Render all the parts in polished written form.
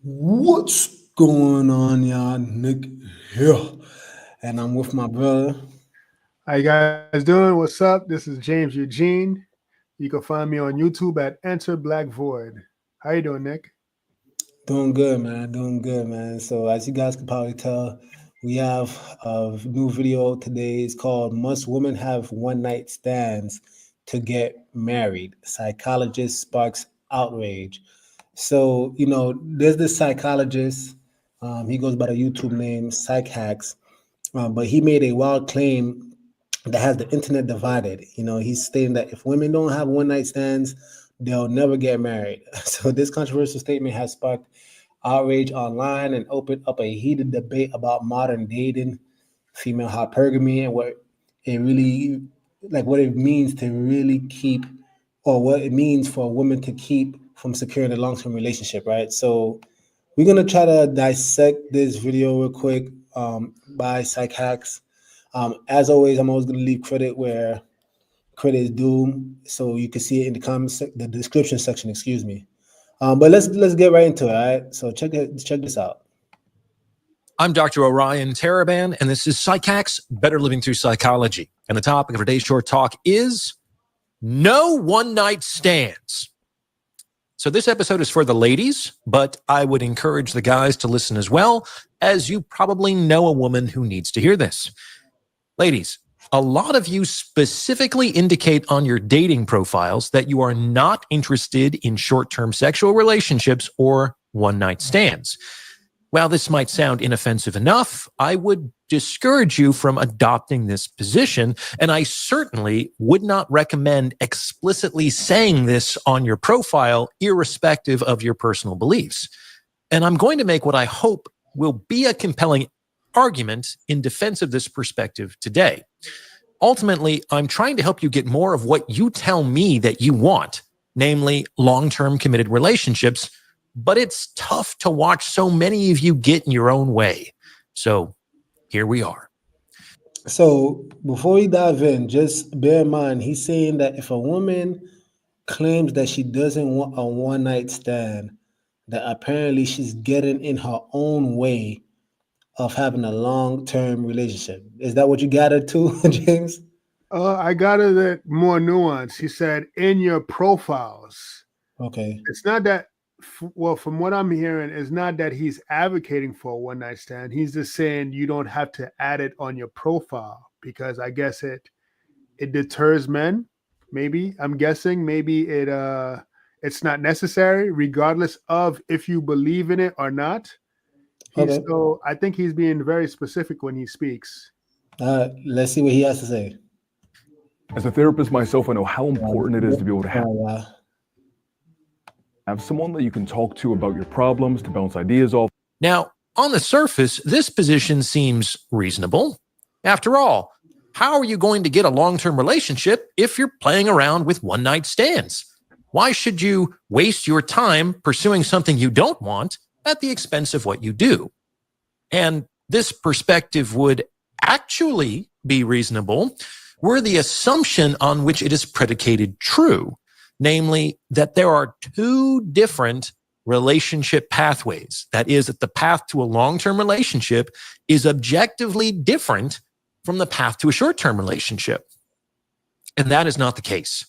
What's going on, y'all? Nick here, and I'm with my brother. How you guys doing? What's up? This is James Eugene. You can find me on YouTube at Enter Black Void. How you doing, Nick? Doing good, man. Doing good, man. So, as you guys can probably tell, we have a new video today. It's called "Must Women Have One Night Stands to Get Married?" Psychologist sparks outrage. So, there's this psychologist. He goes by the YouTube name Psych Hacks, but he made a wild claim that has the internet divided. He's stating that if women don't have one night stands, they'll never get married. So this controversial statement has sparked outrage online and opened up a heated debate about modern dating, female hypergamy, and what it means to really keep, or what it means for a woman to keep from securing a long-term relationship, right? So we're gonna try to dissect this video real quick by Psych Hacks. As always, I'm always going to leave credit where credit is due, so you can see it in the the description section. Excuse me. But let's get right into it. All right. So check this out. I'm Dr. Orion Taraban, and this is Psych Hacks, Better Living Through Psychology. And the topic of today's short talk is no one-night stands. So this episode is for the ladies, but I would encourage the guys to listen as well, as you probably know a woman who needs to hear this. Ladies, a lot of you specifically indicate on your dating profiles that you are not interested in short-term sexual relationships or one-night stands. While this might sound inoffensive enough, I would discourage you from adopting this position, and I certainly would not recommend explicitly saying this on your profile, irrespective of your personal beliefs. And I'm going to make what I hope will be a compelling argument in defense of this perspective today. Ultimately, I'm trying to help you get more of what you tell me that you want, namely long-term committed relationships, but it's tough to watch so many of you get in your own way. So here we are. So before we dive in, just bear in mind, he's saying that if a woman claims that she doesn't want a one-night stand, that apparently she's getting in her own way of having a long-term relationship. Is that what you gathered too, James? I got it more nuance. He said in your profiles. Okay. It's not that, well, from what I'm hearing, it's not that he's advocating for a one-night stand. He's just saying you don't have to add it on your profile because I guess it deters men. Maybe I'm guessing maybe it's not necessary, regardless of if you believe in it or not. Okay. So I think he's being very specific when he speaks. Let's see what he has to say. As a therapist myself, I know how important it is to be able to have someone that you can talk to about your problems, to bounce ideas off. Now, on the surface, this position seems reasonable. After all, how are you going to get a long-term relationship if you're playing around with one-night stands? Why should you waste your time pursuing something you don't want at the expense of what you do? And this perspective would actually be reasonable were the assumption on which it is predicated true, namely that there are two different relationship pathways. That is, that the path to a long-term relationship is objectively different from the path to a short-term relationship. And that is not the case.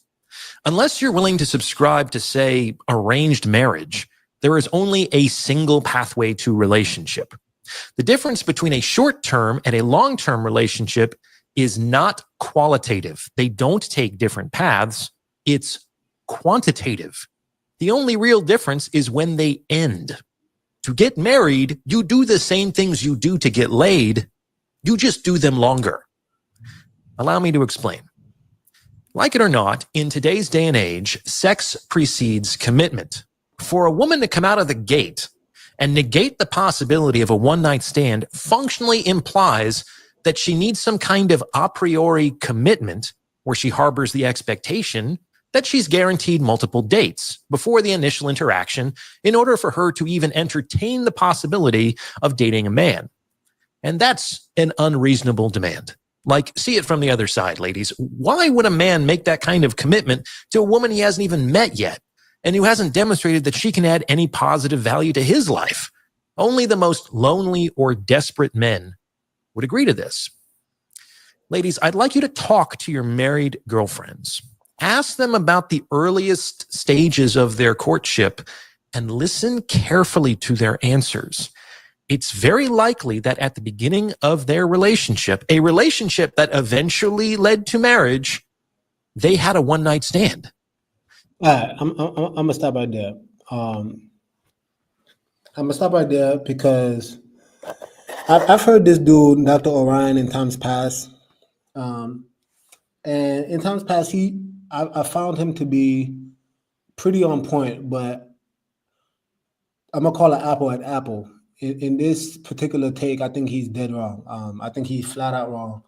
Unless you're willing to subscribe to, say, arranged marriage, there is only a single pathway to relationship. The difference between a short-term and a long-term relationship is not qualitative. They don't take different paths. It's quantitative. The only real difference is when they end. To get married, you do the same things you do to get laid. You just do them longer. Allow me to explain. Like it or not, in today's day and age, sex precedes commitment. For a woman to come out of the gate and negate the possibility of a one-night stand functionally implies that she needs some kind of a priori commitment where she harbors the expectation that she's guaranteed multiple dates before the initial interaction in order for her to even entertain the possibility of dating a man. And that's an unreasonable demand. Like, see it from the other side, ladies. Why would a man make that kind of commitment to a woman he hasn't even met yet? and who hasn't demonstrated that she can add any positive value to his life. Only the most lonely or desperate men would agree to this. Ladies, I'd like you to talk to your married girlfriends. Ask them about the earliest stages of their courtship and listen carefully to their answers. It's very likely that at the beginning of their relationship, a relationship that eventually led to marriage, they had a one-night stand. All right, I'm gonna stop right there. I'm gonna stop right there because I've heard this dude, Dr. Orion, in times past, and in times past, I found him to be pretty on point, but I'm gonna call it apple at apple. In this particular take, I think he's dead wrong. I think he's flat out wrong.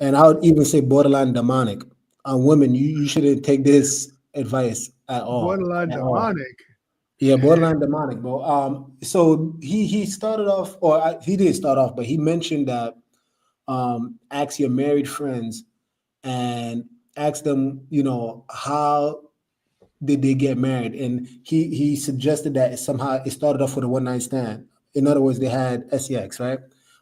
And I would even say borderline demonic. Women, you shouldn't take this advice at all. Borderline demonic. Yeah, borderline demonic, bro. So he started off, or he didn't start off, but he mentioned that ask your married friends and ask them, how did they get married? And he suggested that somehow it started off with a one-night stand. In other words, they had sex, right?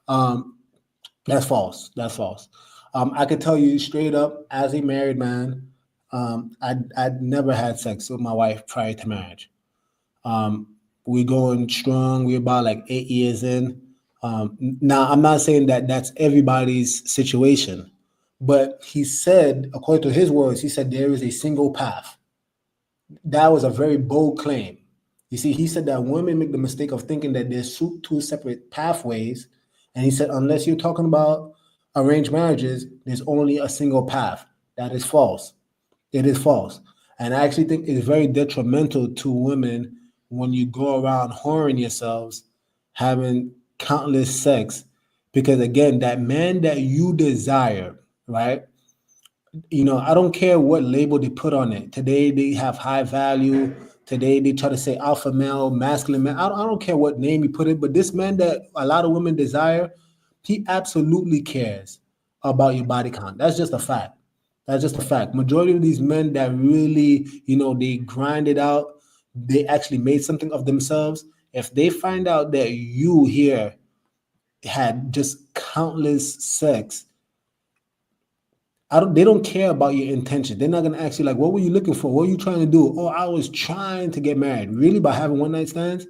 That's false. That's false. I could tell you straight up, as a married man, I'd never had sex with my wife prior to marriage. We're going strong. We're about like 8 years in. Now, I'm not saying that that's everybody's situation, but he said, according to his words, he said there is a single path. That was a very bold claim. You see, he said that women make the mistake of thinking that there's two separate pathways. And he said, unless you're talking about arranged marriages, there's only a single path. That is false. It is false. And I actually think it's very detrimental to women when you go around whoring yourselves, having countless sex, because again, that man that you desire, right? I don't care what label they put on it. Today they have high value. Today they try to say alpha male, masculine man. I don't care what name you put it, but this man that a lot of women desire, he absolutely cares about your body count. That's just a fact. That's just a fact. Majority of these men that really, they grind it out, they actually made something of themselves. If they find out that you here had just countless sex, they don't care about your intention. They're not going to ask you, like, what were you looking for? What were you trying to do? Oh, I was trying to get married. Really? By having one night stands?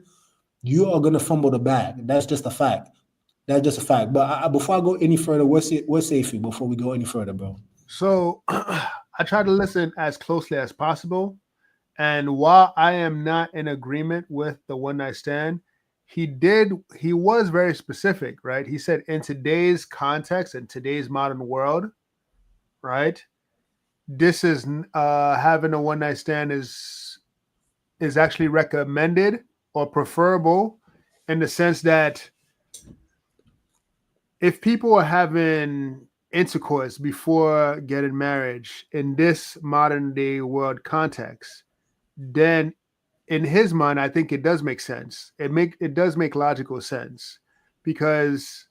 You are going to fumble the bag. That's just a fact. That's just a fact. But before I go any further, what's safety before we go any further, bro? So I try to listen as closely as possible. And while I am not in agreement with the one night stand, he was very specific, right? He said in today's context, in today's modern world, right, this is having a one night stand is actually recommended or preferable, in the sense that if people are having intercourse before getting marriage in this modern day world context, then in his mind, I think it does make sense. It does make logical sense, because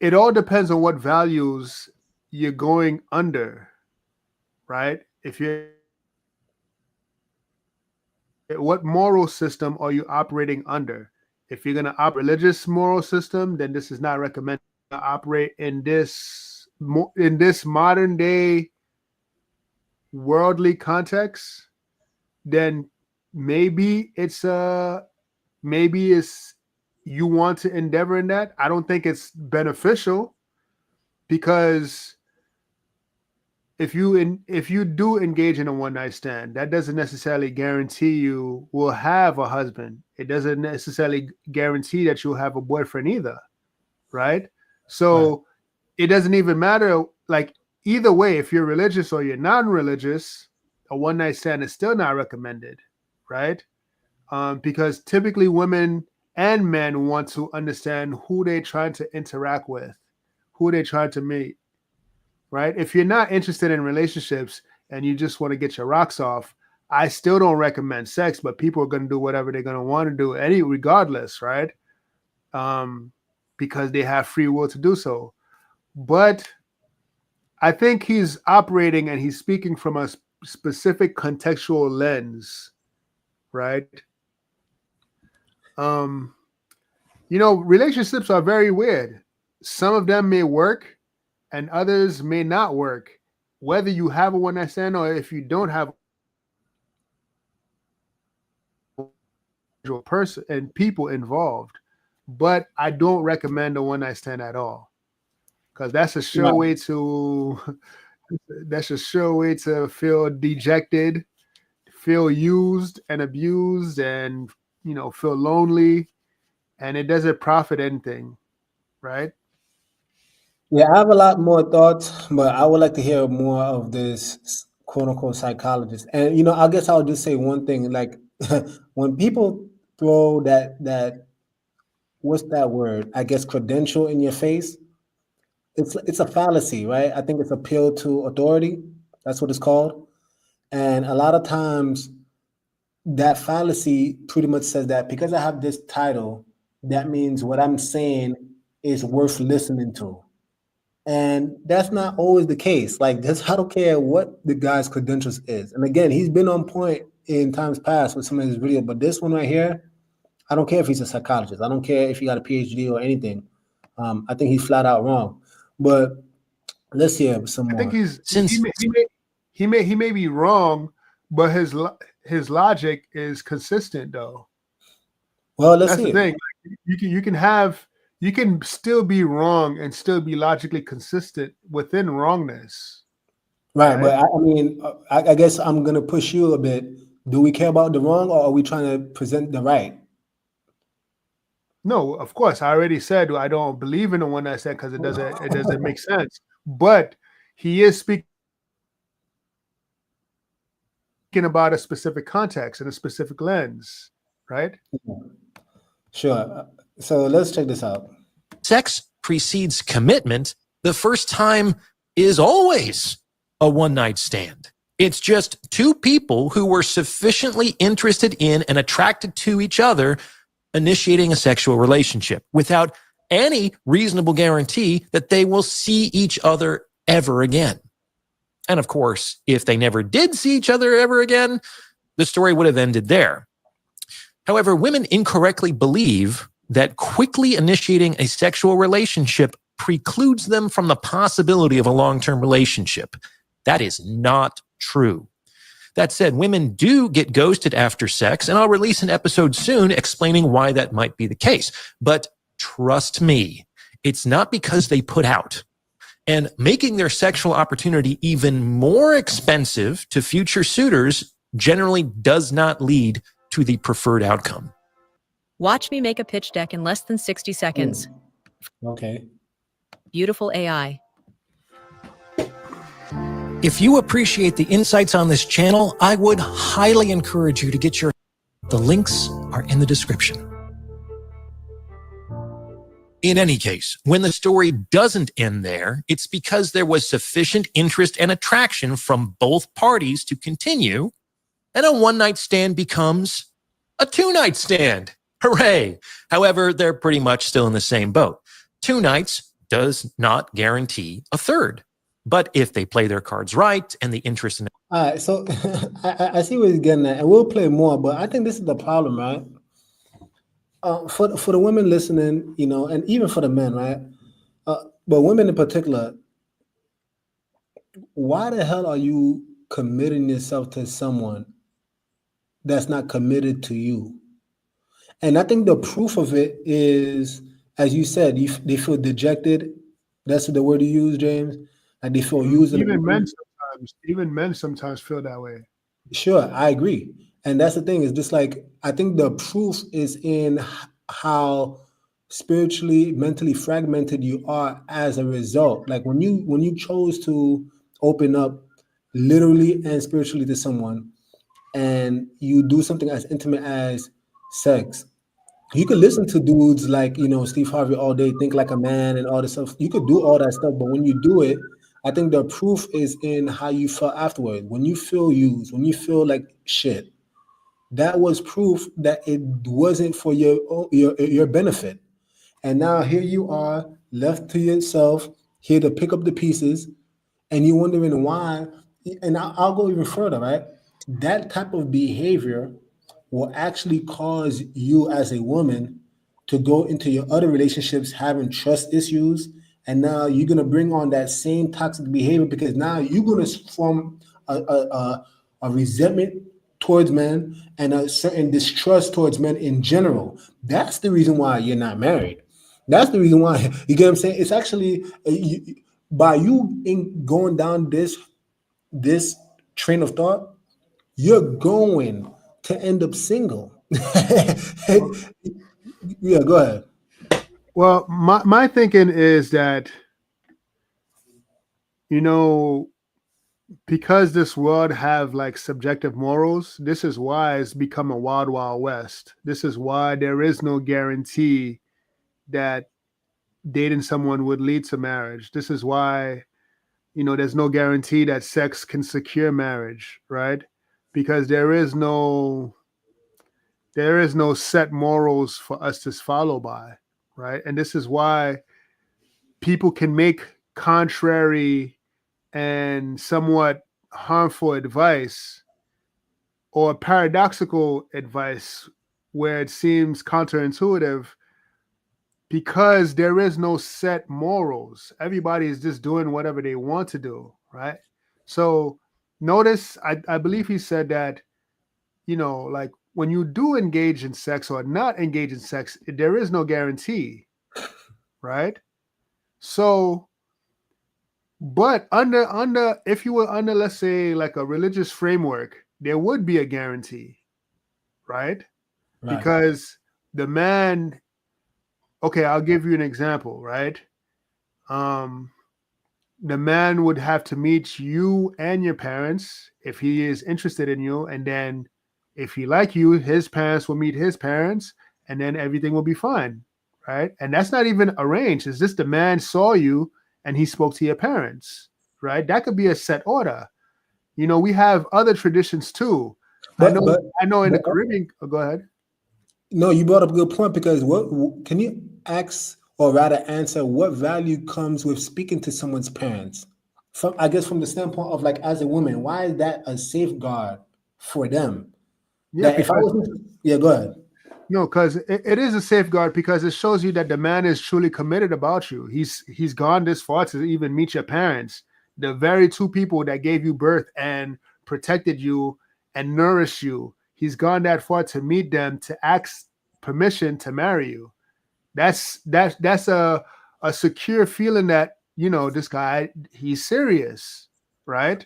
it all depends on what values you're going under, right? What moral system are you operating under? If you're going to operate religious moral system, then this is not recommended to operate in this modern day worldly context. Then maybe it's you want to endeavor in that. I don't think it's beneficial, because if you do engage in a one night stand, that doesn't necessarily guarantee you will have a husband. It doesn't necessarily guarantee that you'll have a boyfriend either, right? So right. It doesn't even matter. Like, either way, if you're religious or you're non-religious, a one night stand is still not recommended, right? Because typically women and men want to understand who they're trying to interact with, who they're trying to meet. Right? If you're not interested in relationships and you just want to get your rocks off, I still don't recommend sex, but people are going to do whatever they're going to want to do regardless, right? Because they have free will to do so. But I think he's operating and he's speaking from a specific contextual lens, right? Relationships are very weird. Some of them may work and others may not work, whether you have a one-night stand or if you don't have a person and people involved. But I don't recommend a one-night stand at all, because that's a sure way to feel dejected, feel used and abused, and feel lonely, and it doesn't profit anything, right? Yeah, I have a lot more thoughts, but I would like to hear more of this quote unquote psychologist. And I guess I'll just say one thing. Like when people throw that what's that word? I guess credential in your face, it's a fallacy, right? I think it's appeal to authority. That's what it's called. And a lot of times that fallacy pretty much says that because I have this title, that means what I'm saying is worth listening to. And that's not always the case. Like, I don't care what the guy's credentials is. And again, he's been on point in times past with some of his videos, but this one right here, I don't care if he's a psychologist. I don't care if he got a PhD or anything. I think he's flat out wrong. But let's hear some more. I think he may be wrong, but his logic is consistent though. Well, let's see. That's the thing. You can still be wrong and still be logically consistent within wrongness. Right? But I mean, I guess I'm gonna push you a bit. Do we care about the wrong, or are we trying to present the right? No, of course. I already said I don't believe in the one that said, because it doesn't make sense. But he is speaking about a specific context and a specific lens, right? Sure. So let's check this out. Sex precedes commitment. The first time is always a one-night stand. It's just two people who were sufficiently interested in and attracted to each other initiating a sexual relationship without any reasonable guarantee that they will see each other ever again. And of course, if they never did see each other ever again, the story would have ended there. However, women incorrectly believe that quickly initiating a sexual relationship precludes them from the possibility of a long-term relationship. That is not true. That said, women do get ghosted after sex, and I'll release an episode soon explaining why that might be the case. But trust me, it's not because they put out. And making their sexual opportunity even more expensive to future suitors generally does not lead to the preferred outcome. Watch me make a pitch deck in less than 60 seconds. Okay. Beautiful AI. If you appreciate the insights on this channel, I would highly encourage you to get your... The links are in the description. In any case, when the story doesn't end there, it's because there was sufficient interest and attraction from both parties to continue, and a one-night stand becomes a two-night stand. Hooray! However, they're pretty much still in the same boat. 2 nights does not guarantee a third. But if they play their cards right and the interest in... All right, so I see where he's getting at, and we'll play more, but I think this is the problem, right? For the women listening, and even for the men, right? But women in particular, why the hell are you committing yourself to someone that's not committed to you? And I think the proof of it is, as you said, they feel dejected. That's the word you use, James. Like they feel used. Even men sometimes feel that way. Sure, I agree. And that's the thing, is just like, I think the proof is in how spiritually, mentally fragmented you are as a result. Like when you chose to open up literally and spiritually to someone, and you do something as intimate as sex, you could listen to dudes like, Steve Harvey all day, think like a man and all this stuff. You could do all that stuff, but when you do it, I think the proof is in how you felt afterward. When you feel used, when you feel like shit, that was proof that it wasn't for your benefit. And now here you are, left to yourself, here to pick up the pieces, and you're wondering why, and I'll go even further, right? That type of behavior will actually cause you as a woman to go into your other relationships having trust issues. And now you're going to bring on that same toxic behavior because now you're going to form a resentment towards men and a certain distrust towards men in general. That's the reason why you're not married. That's the reason why, you get what I'm saying? It's actually by you going down this train of thought, you're going to end up single. Yeah, go ahead. Well, my thinking is that, you know, because this world have like subjective morals, this is why it's become a wild, wild west. This is why there is no guarantee that dating someone would lead to marriage. This is why, you know, there's no guarantee that sex can secure marriage, right? Because there is no set morals for us to follow by, right? And this is why people can make contrary and somewhat harmful advice or paradoxical advice where it seems counterintuitive because there is no set morals. Everybody is just doing whatever they want to do, right? So notice, I believe he said that, you know, like when you do engage in sex or not engage in sex, there is no guarantee, right? So, but under if you were under, let's say, like a religious framework, there would be a guarantee, right? Because the man, okay, I'll give you an example, right? The man would have to meet you and your parents if he is interested in you, and then if he like you, his parents will meet his parents, and then everything will be fine, right? And that's not even arranged. It's just the man saw you and he spoke to your parents, right? That could be a set order. You know, we have other traditions too. I know in the Caribbean. Oh, go ahead. No, you brought up a good point because what can you ask or rather answer what value comes with speaking to someone's parents? From I guess from the standpoint of like as a woman, why is that a safeguard for them? Yeah, That if I was, yeah, go ahead. No, because it is a safeguard because it shows you that the man is truly committed about you. He's gone this far to even meet your parents, the very two people that gave you birth and protected you and nourished you. He's gone that far to meet them, to ask permission to marry you. That's a secure feeling that, you know, this guy, he's serious, right?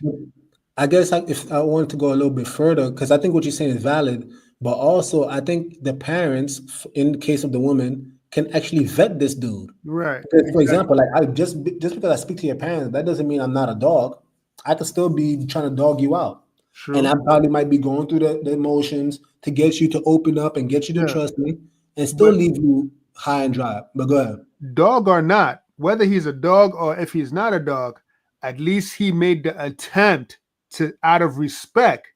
I guess if I want to go a little bit further, because I think what you're saying is valid, but also I think the parents, in the case of the woman, can actually vet this dude. Right. Because, for example, like I just because I speak to your parents, that doesn't mean I'm not a dog. I could still be trying to dog you out. True. And I probably might be going through the emotions to get you to open up and get you to trust me and still leave you high and dry. But go ahead. Dog or not, whether he's a dog or if he's not a dog, at least he made the attempt to, out of respect.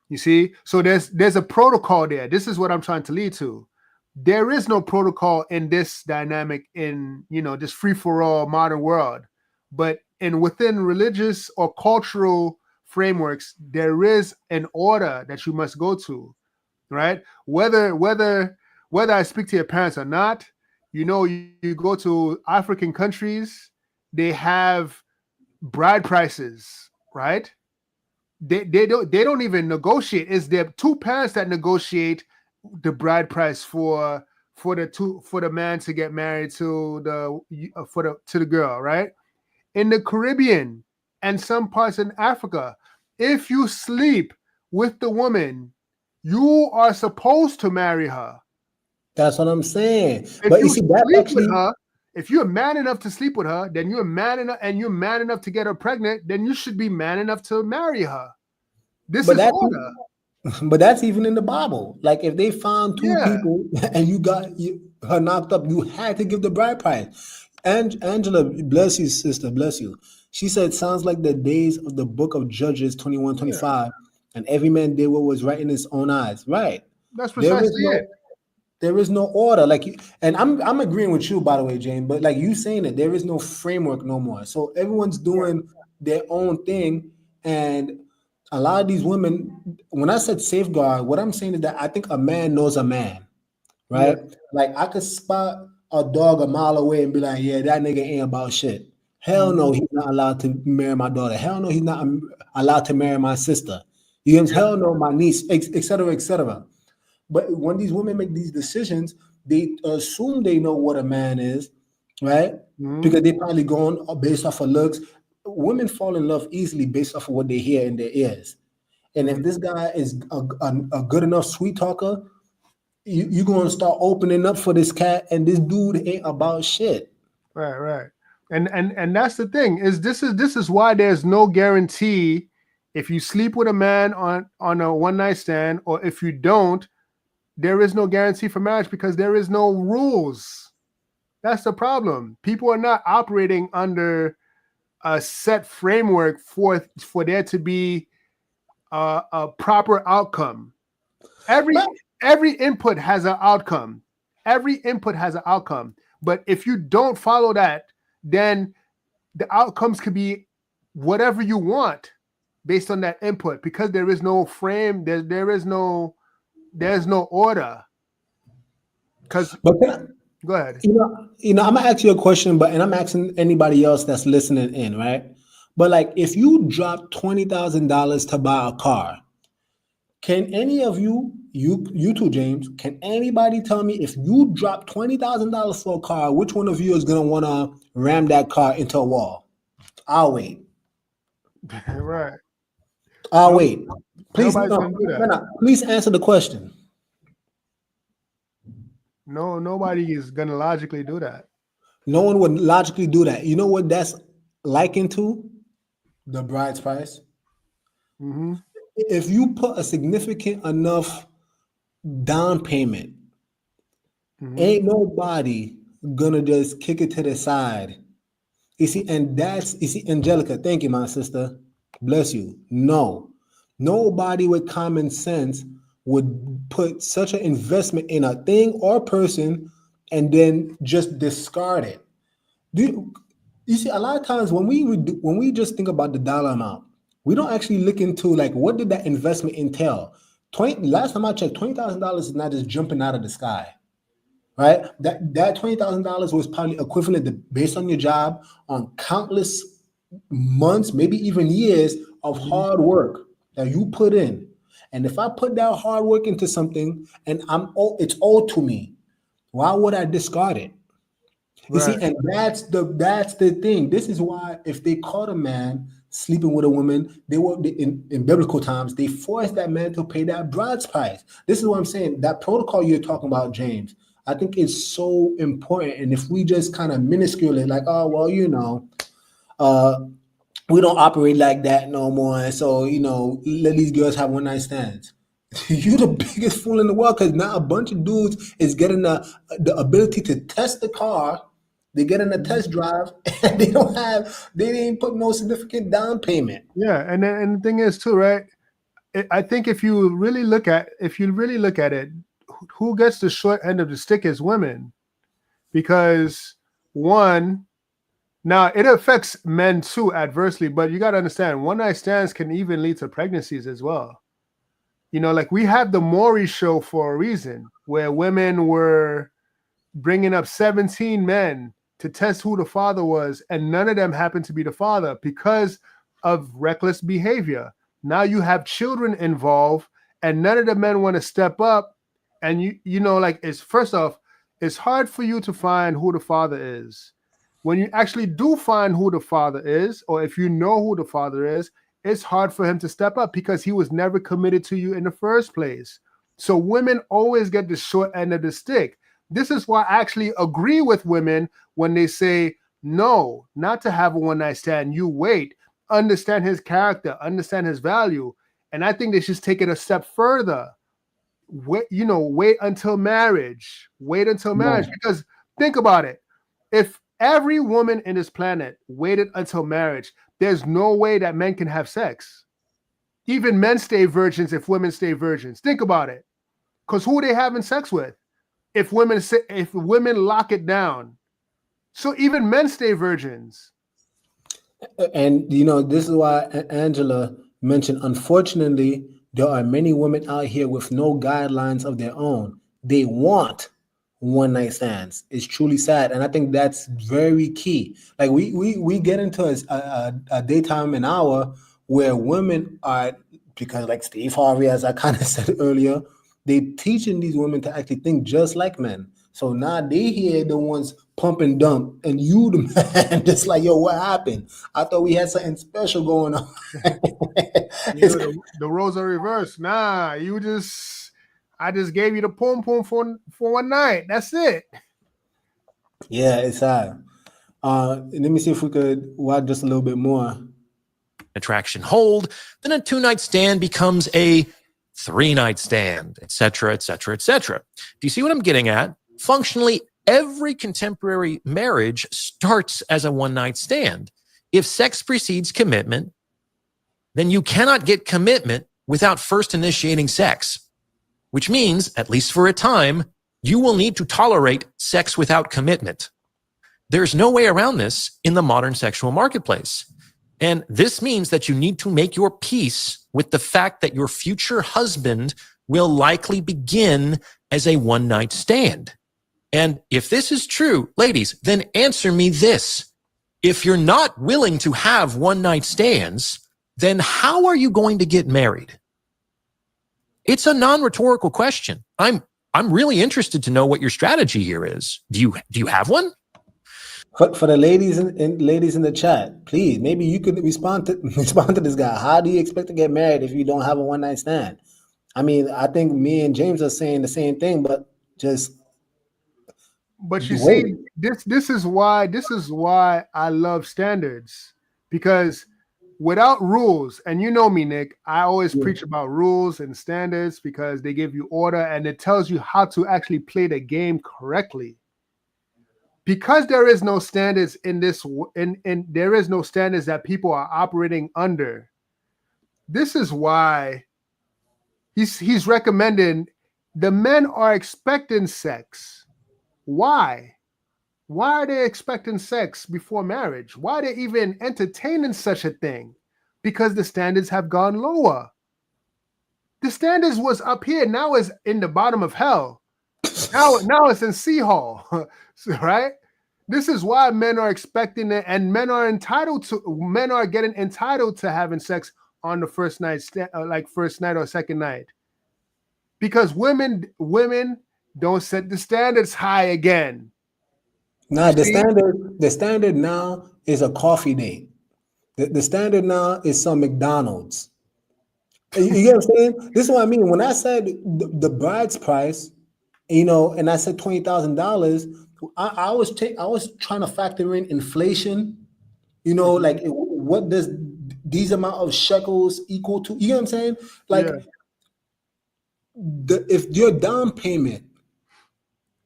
You see? So there's a protocol there. This is what I'm trying to lead to. There is no protocol in this dynamic in, you know, this free-for-all modern world. But within religious or cultural frameworks, there is an order that you must go to, right? Whether I speak to your parents or not, you know, you go to African countries, they have bride prices, right? They don't even negotiate. It's their two parents that negotiate the bride price for the man to get married to the girl, right? In the Caribbean and some parts in Africa, if you sleep with the woman, you are supposed to marry her. That's what I'm saying. But you see, that actually, if you're man enough to sleep with her, then you're man enough, and you're man enough to get her pregnant, then you should be man enough to marry her. This is order. But that's even in the Bible. Like if they found two people and you got her knocked up, you had to give the bride price. And Angela, bless you, sister, bless you. She said, sounds like the days of the book of Judges 21:25, and every man did what was right in his own eyes. Right. That's precisely it. There is no order. And I'm agreeing with you, by the way, Jane, but like you saying that there is no framework no more. So everyone's doing their own thing. And a lot of these women, when I said safeguard, what I'm saying is that I think a man knows a man, right? Yeah. Like I could spot a dog a mile away and be like, yeah, that nigga ain't about shit. Hell no, he's not allowed to marry my daughter. Hell no, he's not allowed to marry my sister. You know, hell no, my niece, et cetera, et cetera. But when these women make these decisions, they assume they know what a man is, right? Because they probably going based off of looks. Women fall in love easily based off of what they hear in their ears. And if this guy is a good enough sweet talker, you're going to start opening up for this cat, and this dude ain't about shit. Right. And that's the thing is this is why there's no guarantee if you sleep with a man on a one night stand, or if you don't, there is no guarantee for marriage because there is no rules. That's the problem. People are not operating under a set framework for there to be a proper outcome. Every input has an outcome. Every input has an outcome. But if you don't follow that, then the outcomes could be whatever you want based on that input, because there is no frame. There's no order. Go ahead. You know, I'm gonna ask you a question, and I'm asking anybody else that's listening in, right? But like, if you drop $20,000 to buy a car, can any of you too, James, can anybody tell me if you drop $20,000 for a car, which one of you is gonna want to ram that car into a wall? I'll wait. Right. I'll wait. Please, please answer the question. No, nobody is gonna logically do that. No one would logically do that. You know what that's likened to? The bride's price. If you put a significant enough down payment, ain't nobody gonna just kick it to the side. You see, Angelica, thank you, my sister. Bless you. No, nobody with common sense would put such an investment in a thing or person and then just discard it. You see, a lot of times when we just think about the dollar amount, we don't actually look into like what did that investment entail. Last time I checked, $20,000 is not just jumping out of the sky, right? That $20,000 was probably equivalent to, based on your job, on countless months, maybe even years of hard work that you put in. And if I put that hard work into something and it's owed to me, why would I discard it? You see, and that's the thing. This is why if they caught a man sleeping with a woman, in biblical times, they forced that man to pay that bride's price. This is what I'm saying. That protocol you're talking about, James, I think is so important. And if we just kind of minuscule it, like, oh, well, you know, we don't operate like that no more. And so, you know, let these girls have one night stands. You're the biggest fool in the world, because now a bunch of dudes is getting the ability to test the car. They get in a test drive and they didn't put no significant down payment. Yeah, and the thing is too, right? I think if you really look at it, who gets the short end of the stick is women, because one, now it affects men too adversely, but you got to understand, one night stands can even lead to pregnancies as well. You know, like we have the Maury show for a reason, where women were bringing up 17 men to test who the father was, and none of them happened to be the father because of reckless behavior. Now you have children involved, and none of the men want to step up. And you know, like, first off, it's hard for you to find who the father is. When you actually do find who the father is, or if you know who the father is, it's hard for him to step up because he was never committed to you in the first place. So women always get the short end of the stick. This is why I actually agree with women when they say, no, not to have a one-night stand. You wait, understand his character, understand his value. And I think they should take it a step further. Wait until marriage. Wait until marriage. Because think about it. If every woman in this planet waited until marriage, there's no way that men can have sex. Even men stay virgins if women stay virgins. Think about it. Because who are they having sex with? If women lock it down. So even men stay virgins. And you know, this is why Angela mentioned, unfortunately, there are many women out here with no guidelines of their own. They want one night stands. It's truly sad. And I think that's very key. Like we get into a daytime an hour where women are, because like Steve Harvey, as I kind of said earlier, they teaching these women to actually think just like men. So now they here the ones pump and dump, and you the man just like, yo, what happened? I thought we had something special going on. The roles are reversed. Nah, I just gave you the pom pom for one night. That's it. Yeah, it's sad. Let me see if we could watch just a little bit more. Attraction hold, then a 2-night stand becomes a 3-night stand, etc., etc., etc. Do you see what I'm getting at? Functionally, every contemporary marriage starts as a 1-night stand. If sex precedes commitment, then you cannot get commitment without first initiating sex, which means, at least for a time, you will need to tolerate sex without commitment. There's no way around this in the modern sexual marketplace. And this means that you need to make your peace with the fact that your future husband will likely begin as a 1-night stand. And if this is true, ladies, then answer me this. If you're not willing to have 1-night stands, then how are you going to get married? It's a non-rhetorical question. I'm really interested to know what your strategy here is. Do you have one? For the ladies in the chat, please, maybe you could respond to this guy. How do you expect to get married if you don't have a 1-night stand? I mean, I think me and James are saying the same thing, but just. But you see, this is why I love standards, because without rules, and you know me, Nick, I always preach about rules and standards because they give you order and it tells you how to actually play the game correctly. Because there is no standards in this, and there is no standards that people are operating under. This is why he's recommending the men are expecting sex. Why? Why are they expecting sex before marriage? Why are they even entertaining such a thing? Because the standards have gone lower. The standards was up here. Now it's in the bottom of hell. Now it's in sea hall, right? This is why men are expecting it, and men are getting entitled to having sex on the first night, like first night or second night, because women don't set the standards high again. Nah, the standard now is a coffee date. The standard now is some McDonald's. You get what I'm saying? This is what I mean. When I said the bride's price, you know, and I said $20,000, I was trying to factor in inflation. You know, like what does these amount of shekels equal to? You know what I'm saying? Like, if your down payment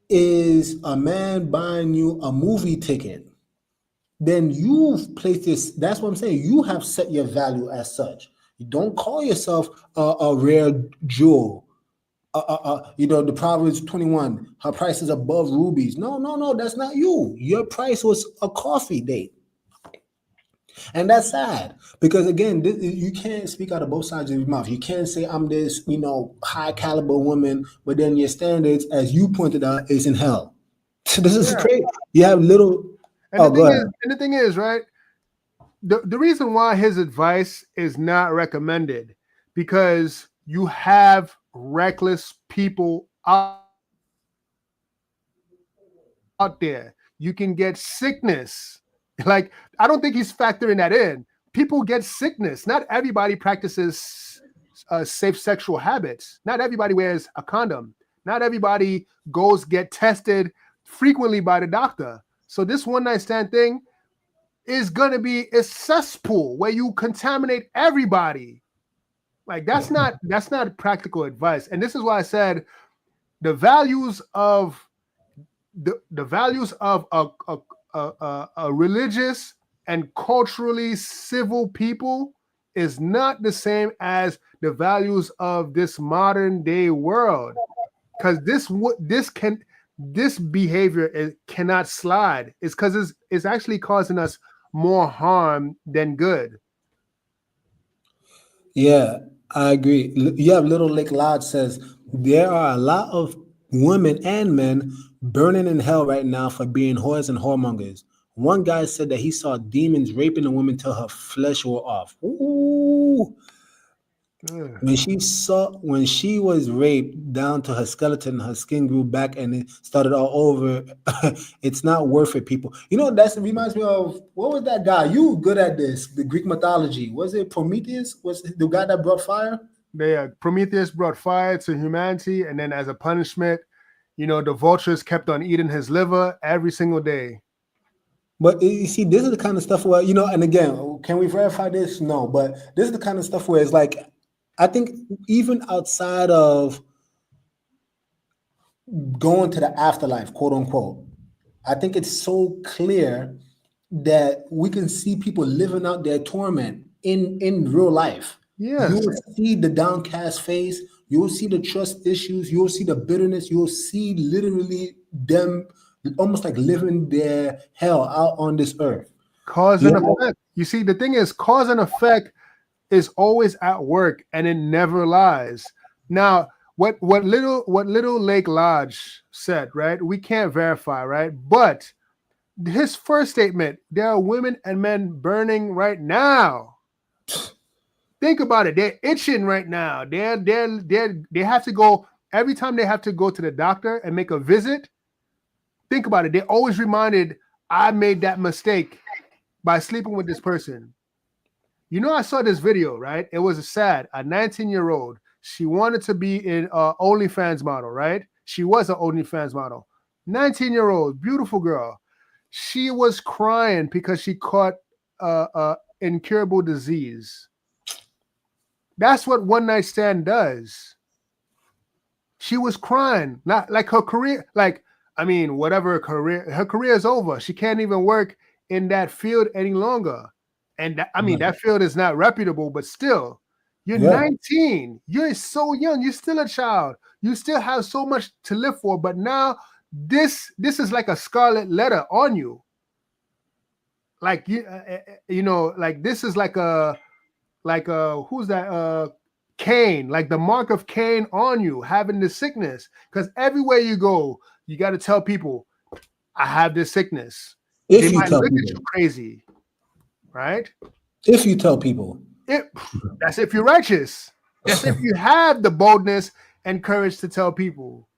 is a man buying you a movie ticket, then you've placed this. That's what I'm saying. You have set your value as such. You don't call yourself a rare jewel. You know, the Proverbs 21, her price is above rubies. No, that's not you. Your price was a coffee date. And that's sad because, again, you can't speak out of both sides of your mouth. You can't say I'm this, you know, high caliber woman, but then your standards, as you pointed out, is in hell. This is crazy. You have little. And the thing is, right? The reason why his advice is not recommended, because you have reckless people out there. You can get sickness. Like, I don't think he's factoring that in. People get sickness. Not everybody practices safe sexual habits. Not everybody wears a condom. Not everybody get tested frequently by the doctor. So this 1-night stand thing is going to be a cesspool where you contaminate everybody. Like, that's not practical advice. And this is why I said the values of a religious and culturally civil people is not the same as the values of this modern day world, because this behavior cannot slide. It's because it's actually causing us more harm than good. Yeah, I agree. You have Little Lake Lodge says there are a lot of women and men burning in hell right now for being whores and whoremongers. One guy said that he saw demons raping a woman till her flesh wore off. Ooh. Ugh. When she was raped down to her skeleton, her skin grew back and it started all over. It's not worth it, people. You know, that reminds me of, what was that guy? You good at this, the Greek mythology. Was it Prometheus? Was it the guy that brought fire? Prometheus brought fire to humanity, and then as a punishment, the vultures kept on eating his liver every single day. But you see, this is the kind of stuff where, and again, can we verify this? No, but this is the kind of stuff where it's like, I think even outside of going to the afterlife, quote unquote, I think it's so clear that we can see people living out their torment in real life. Yes. You will see the downcast face. You will see the trust issues. You will see the bitterness. You will see literally them almost like living their hell out on this earth. Cause and effect. You see, the thing is, cause and effect is always at work, and it never lies. Now, what Little Lake Lodge said, right? We can't verify, right? But his first statement: there are women and men burning right now. Think about it. They're itching right now. They have to go every time they have to go to the doctor and make a visit. Think about it. They're always reminded, I made that mistake by sleeping with this person. I saw this video, right? It was a 19-year-old. She wanted to be an OnlyFans model, right? She was an OnlyFans model. 19-year-old, beautiful girl. She was crying because she caught incurable disease. That's what one night stand does. She was crying, not like her career, whatever her career is over. She can't even work in that field any longer. And that field is not reputable, but still, you're 19. You're so young. You're still a child. You still have so much to live for. But now this is like a scarlet letter on you. Like this is like a who's that? Cain, like the mark of Cain on you, having this sickness. Because everywhere you go, you got to tell people, I have this sickness. They might look at you crazy, right? If you tell people. That's if you're righteous. That's if you have the boldness and courage to tell people.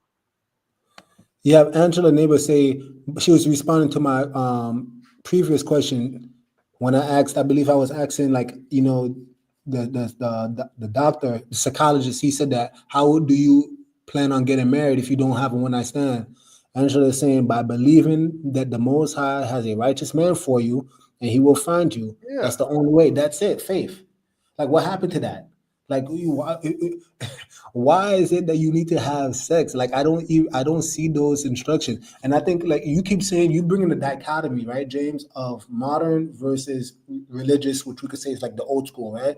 You have Angela Neighbor say, she was responding to my previous question when I asked, I believe I was asking, the doctor, the psychologist, he said that, how do you plan on getting married if you don't have a one-night stand? Angela is saying, by believing that the Most High has a righteous man for you and he will find you. Yeah. That's the only way. That's it. Faith. Like, what happened to that? Like, why is it that you need to have sex? Like, I don't see those instructions. And I think, like, you keep saying, you bring in the dichotomy, right, James, of modern versus religious, which we could say is like the old school, right?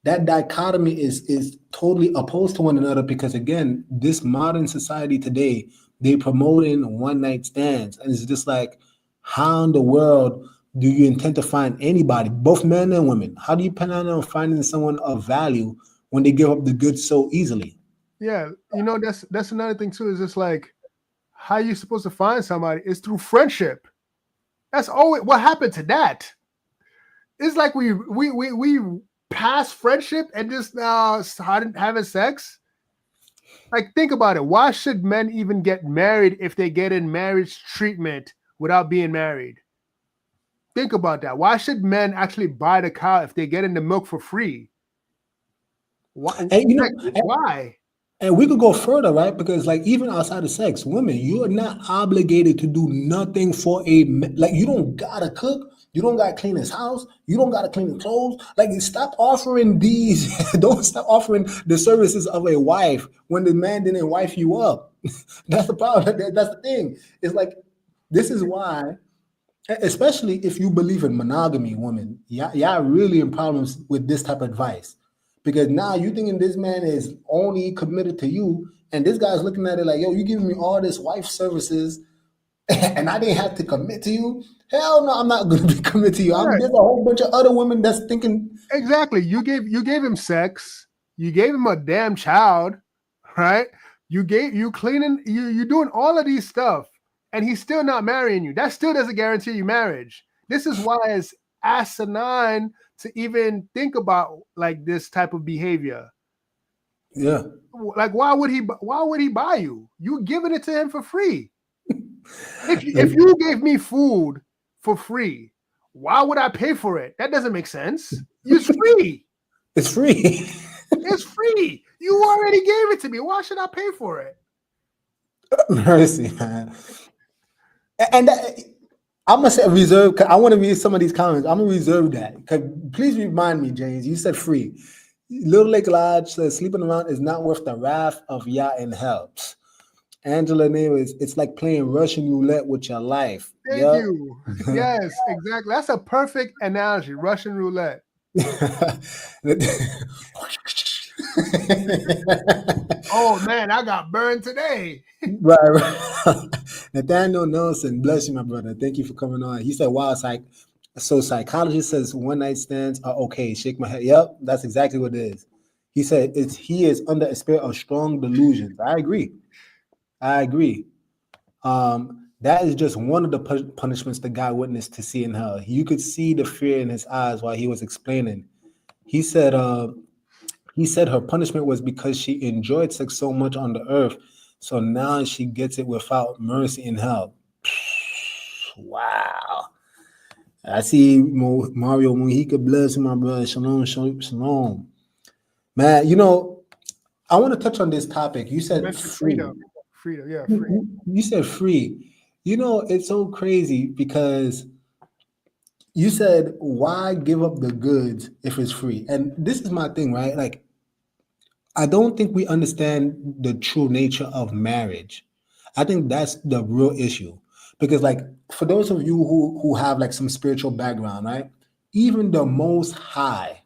That dichotomy is totally opposed to one another because, again, this modern society today, they promoting one-night stands. And it's just like, how in the world do you intend to find anybody, both men and women? How do you plan on finding someone of value when they give up the goods so easily? Yeah, that's another thing too. Is just like, how you supposed to find somebody is through friendship. That's always what happened to that. It's like we past friendship and just now started having sex. Like, think about it. Why should men even get married if they get in marriage treatment without being married? Think about that. Why should men actually buy the cow if they get in the milk for free? Why? Why? And we could go further, right? Because, like, even outside of sex, women, you are not obligated to do nothing for you don't gotta cook. You don't gotta clean his house. You don't gotta clean his clothes. Like, stop offering these. Don't stop offering the services of a wife when the man didn't wife you up. That's the problem. That's the thing. It's like, this is why, especially if you believe in monogamy, women, y'all really in problems with this type of advice. Because now you thinking this man is only committed to you, and this guy's looking at it like, yo, you giving me all this wife services, and I didn't have to commit to you, hell no, I'm not going to be committed to you. Right. There's a whole bunch of other women that's thinking. Exactly. You gave him sex. You gave him a damn child, right? You cleaning, you doing all of these stuff, and he's still not marrying you. That still doesn't guarantee you marriage. This is why it's asinine to even think about like this type of behavior. Yeah. Like, why would he buy you? You giving it to him for free. If you gave me food for free, why would I pay for it? That doesn't make sense. It's free. It's free. It's free. You already gave it to me. Why should I pay for it? Mercy, man. And I'm gonna say reserve. I want to read some of these comments. I'm gonna reserve that. Please remind me, James. You said free. Little Lake Lodge says sleeping around is not worth the wrath of Yah in hell. Angela Neighbors, it's like playing Russian roulette with your life. Thank you. Yes, exactly. That's a perfect analogy. Russian roulette. Oh man, I got burned today. Right. Nathaniel Nelson, bless you, my brother. Thank you for coming on. He said, wow, psychologist says one night stands are okay. Shake my head. Yep, that's exactly what it is. He said he is under a spirit of strong delusions. I agree. That is just one of the punishments the guy witnessed to see in hell. You could see the fear in his eyes while he was explaining. He said her punishment was because she enjoyed sex so much on the earth, so now she gets it without mercy in hell. Wow. I see Mario Mujica, bless my brother. Shalom, shalom. Man, I want to touch on this topic. You said freedom. Yeah, free. You said free. It's so crazy because you said, why give up the goods if it's free? And this is my thing, right? Like, I don't think we understand the true nature of marriage. I think that's the real issue. Because, like, for those of you who have like some spiritual background, right? Even the Most High,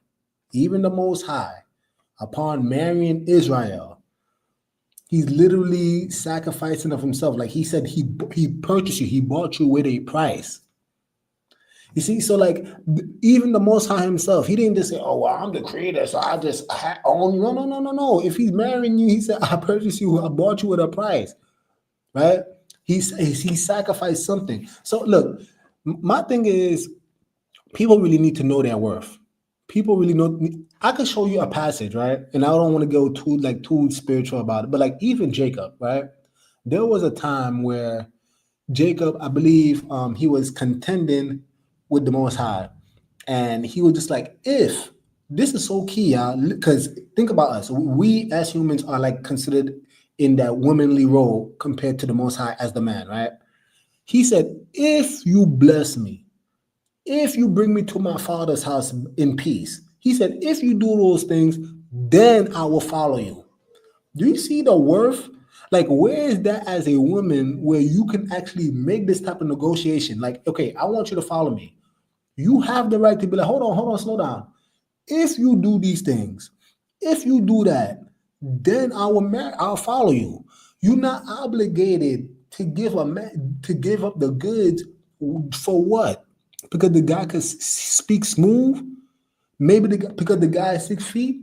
upon marrying Israel, he's literally sacrificing of himself. Like he said, he purchased you, he bought you with a price. You see, so like even the Most High himself, he didn't just say, "Oh, well, I'm the creator, so I just own you." No. If he's marrying you, he said, "I purchased you, I bought you with a price," right? He sacrificed something. So look, my thing is, people really need to know their worth. People really know. I could show you a passage, right? And I don't want to go too spiritual about it, but like even Jacob, right? There was a time where Jacob, I believe, he was contending with the Most High, and he was just like, if this is so key, y'all, because think about us. We as humans are like considered in that womanly role compared to the Most High as the man, right? He said, if you bless me, if you bring me to my father's house in peace, he said, if you do those things, then I will follow you. Do you see the worth? Like, where is that as a woman where you can actually make this type of negotiation? Like, okay, I want you to follow me. You have the right to be like, hold on, slow down. If you do these things, if you do that, then I'll follow you. You're not obligated to give up the goods for what? Because the guy could speak smooth? Maybe because the guy is 6 feet?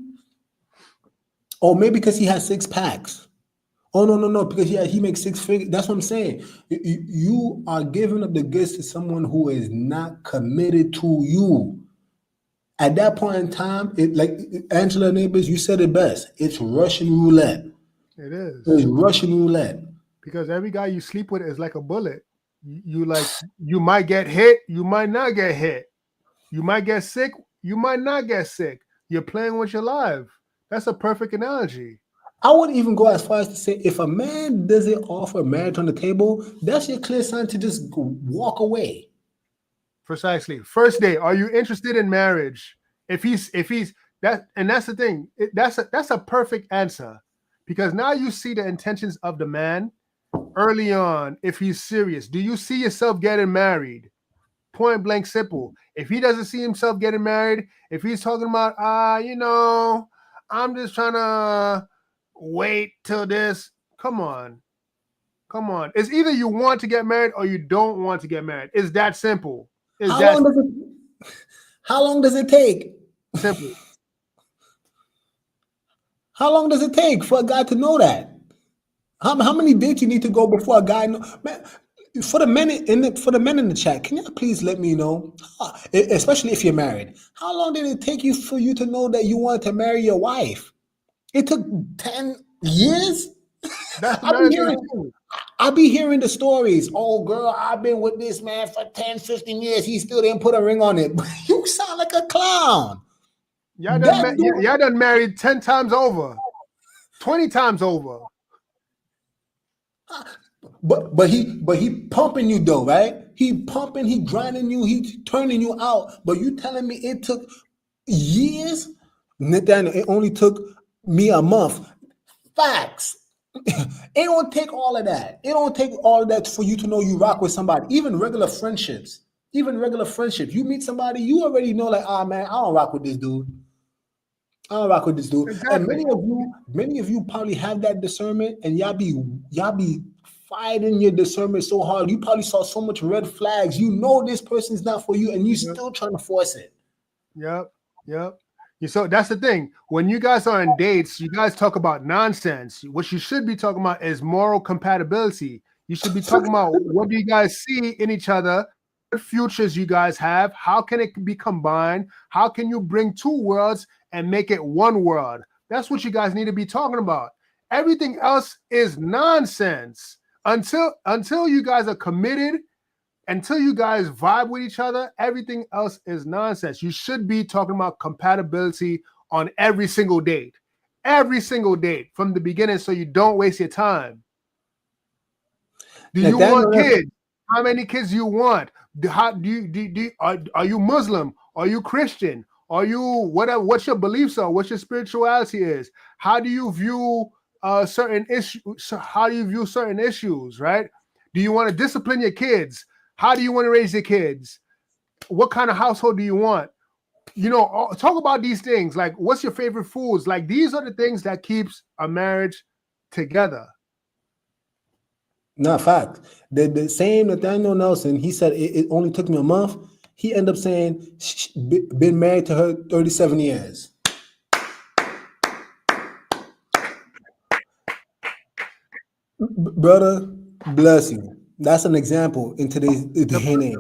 Or maybe because he has 6 packs? Oh, no, because he makes 6 figures. That's what I'm saying. You are giving up the goods to someone who is not committed to you. At that point in time, like Angela Neighbors, you said it best. It's Russian roulette. It is. It's Russian roulette. Because every guy you sleep with is like a bullet. You might get hit, you might not get hit. You might get sick, you might not get sick. You're playing with your life. That's a perfect analogy. I would even go as far as to say, if a man doesn't offer marriage on the table, that's your clear sign to just walk away. Precisely. First day, are you interested in marriage? If he's that, and that's the thing. That's a perfect answer, because now you see the intentions of the man early on. If he's serious, do you see yourself getting married? Point blank, simple. If he doesn't see himself getting married, if he's talking about, I'm just trying to wait till this. Come on. Come on. It's either you want to get married or you don't want to get married. It's that simple. How long does it take? Simple. How long does it take for a guy to know that? How many dates you need to go before a guy know? Man, for the men in the chat, can you please let me know, especially if you're married, how long did it take you for you to know that you wanted to marry your wife? It took 10 years. I be hearing the stories. Oh, girl, I've been with this man for 10, 15 years. He still didn't put a ring on it. You sound like a clown. Y'all done married 10 times over, 20 times over. But he pumping you though, right? He pumping, he grinding you, he turning you out. But you telling me it took years? Nathaniel, it only took me a month. Facts. It don't take all of that. It don't take all of that for you to know you rock with somebody. Even regular friendships. You meet somebody, you already know, like, man, I don't rock with this dude. Exactly. And many of you probably have that discernment, and y'all be fighting your discernment so hard. You probably saw so much red flags. You know this person's not for you, and you still trying to force it. Yep. So that's the thing. When you guys are on dates, you guys talk about nonsense. What you should be talking about is moral compatibility. You should be talking about what do you guys see in each other, what futures you guys have, how can it be combined, how can you bring two worlds and make it one world. That's what you guys need to be talking about. Everything else is nonsense. Until you guys are committed, until you guys vibe with each other, everything else is nonsense. You should be talking about compatibility on every single date from the beginning, so you don't waste your time. Do you want kids? How many kids do you want? Are you Muslim? Are you Christian? Are you whatever? What's your beliefs are? What your spirituality is? How do you view certain issues? How do you view certain issues? Right? Do you want to discipline your kids? How do you want to raise your kids? What kind of household do you want? Talk about these things. Like, what's your favorite foods? Like, these are the things that keeps a marriage together. No, fact. The same Nathaniel Nelson, he said it only took me a month. He ended up saying been married to her 37 years. Brother, bless you. That's an example in today's day and age.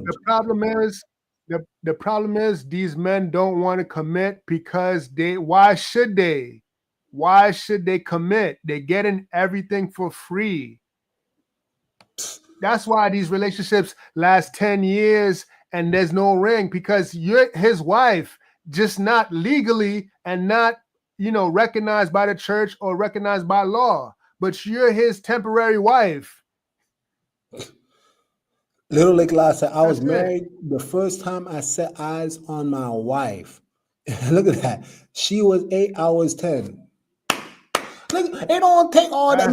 The problem is these men don't want to commit because why should they? Why should they commit? They're getting everything for free. That's why these relationships last 10 years and there's no ring, because you're his wife, just not legally and not, recognized by the church or recognized by law, but you're his temporary wife. Little Lake La said, I was married the first time I set eyes on my wife. Look at that. She was 8, I was 10. Look, it don't take all that.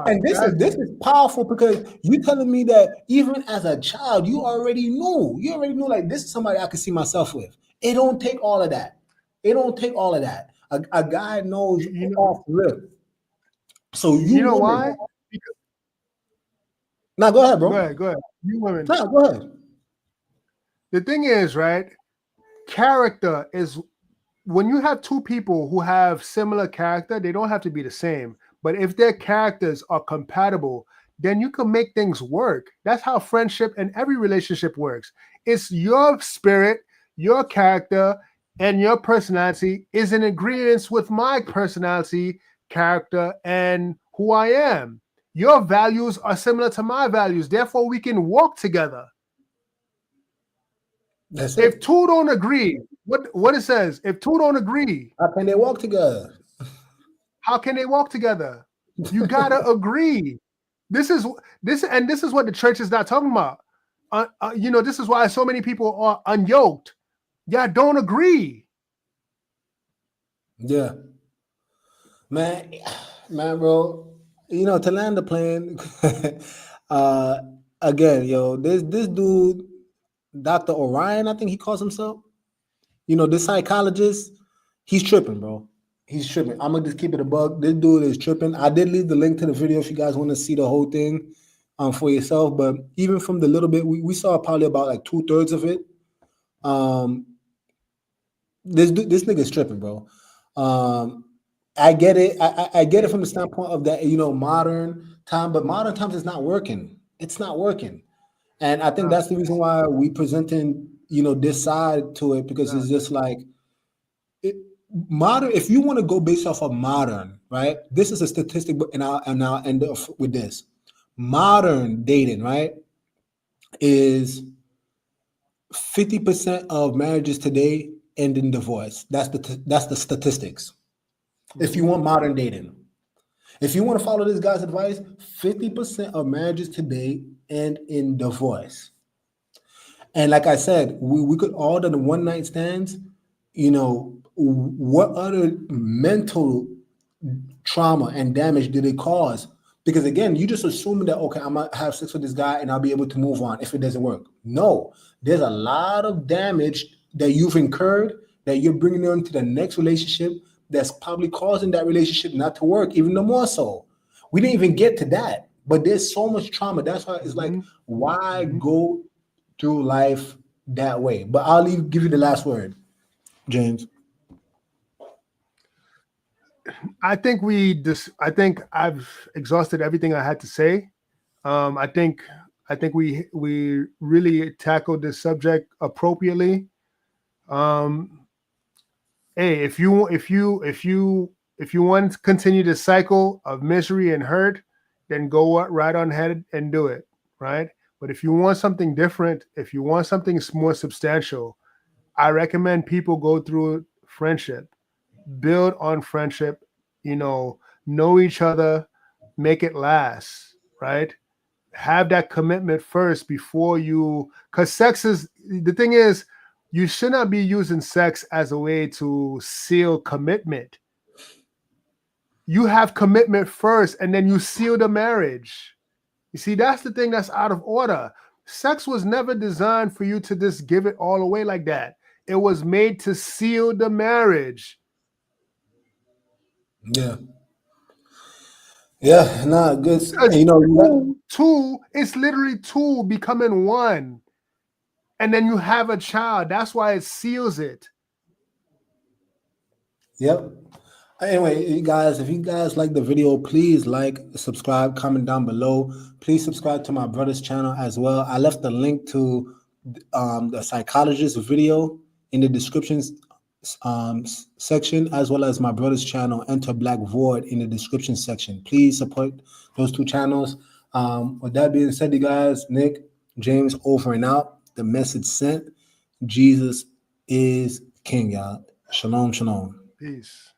And this is powerful, because you telling me that even as a child, you already knew. You already knew, like, this is somebody I can see myself with. It don't take all of that. A guy knows off rip. So you know why? Now go ahead, bro. Go ahead. You women. No, go ahead. The thing is, right? Character is, when you have two people who have similar character, they don't have to be the same. But if their characters are compatible, then you can make things work. That's how friendship and every relationship works. It's your spirit, your character, and your personality is in agreement with my personality, character, and who I am. Your values are similar to my values. Therefore, we can walk together. If two don't agree, what it says, if two don't agree, how can they walk together? You gotta agree. This is what the church is not talking about. This is why so many people are unyoked. Yeah, don't agree. Yeah, man, bro. To land the plane. Again, this dude, Dr. Orion, I think he calls himself. This psychologist, he's tripping, bro. He's tripping. I'm gonna just keep it a bug. This dude is tripping. I did leave the link to the video if you guys want to see the whole thing. for yourself. But even from the little bit we saw, probably about like 2/3 of it. This nigga's tripping, bro. I get it. I get it from the standpoint of that, modern time, but modern times is not working. It's not working. And I think that's the reason why we presenting, this side to it, because it's just like modern. If you want to go based off of modern, right? This is a statistic, and I'll end off with this. Modern dating, right, is 50% of marriages today end in divorce. That's the statistics. If you want modern dating, if you want to follow this guy's advice, 50% of marriages today end in divorce. And like I said, we could all do the one night stands. What other mental trauma and damage did it cause? Because again, you just assuming that, okay, I'm gonna have sex with this guy and I'll be able to move on if it doesn't work. No, there's a lot of damage that you've incurred that you're bringing on to the next relationship that's probably causing that relationship not to work, even more so. We didn't even get to that, but there's so much trauma. That's why it's like, why go through life that way? But I'll give you the last word, James. I think I've exhausted everything I had to say. I think we really tackled this subject appropriately. Hey, if you want to continue the cycle of misery and hurt, then go right on ahead and do it, right? But if you want something different, if you want something more substantial, I recommend people go through friendship, build on friendship, know each other, make it last, right? Have that commitment first before because sex is, the thing is, you should not be using sex as a way to seal commitment. You have commitment first and then you seal the marriage. You see, that's the thing that's out of order. Sex was never designed for you to just give it all away like that. It was made to seal the marriage. Yeah. Yeah, nah, good. Two, it's literally two becoming one. And then you have a child. That's why it seals it. Yep. Anyway, you guys, if you guys like the video, please like, subscribe, comment down below. Please subscribe to my brother's channel as well. I left the link to the Psychologist video in the descriptions section, as well as my brother's channel, Enter Black Void, in the description section. Please support those two channels. With that being said, you guys, Nick, James, over and out. The message sent. Jesus is King, y'all. Shalom, shalom. Peace.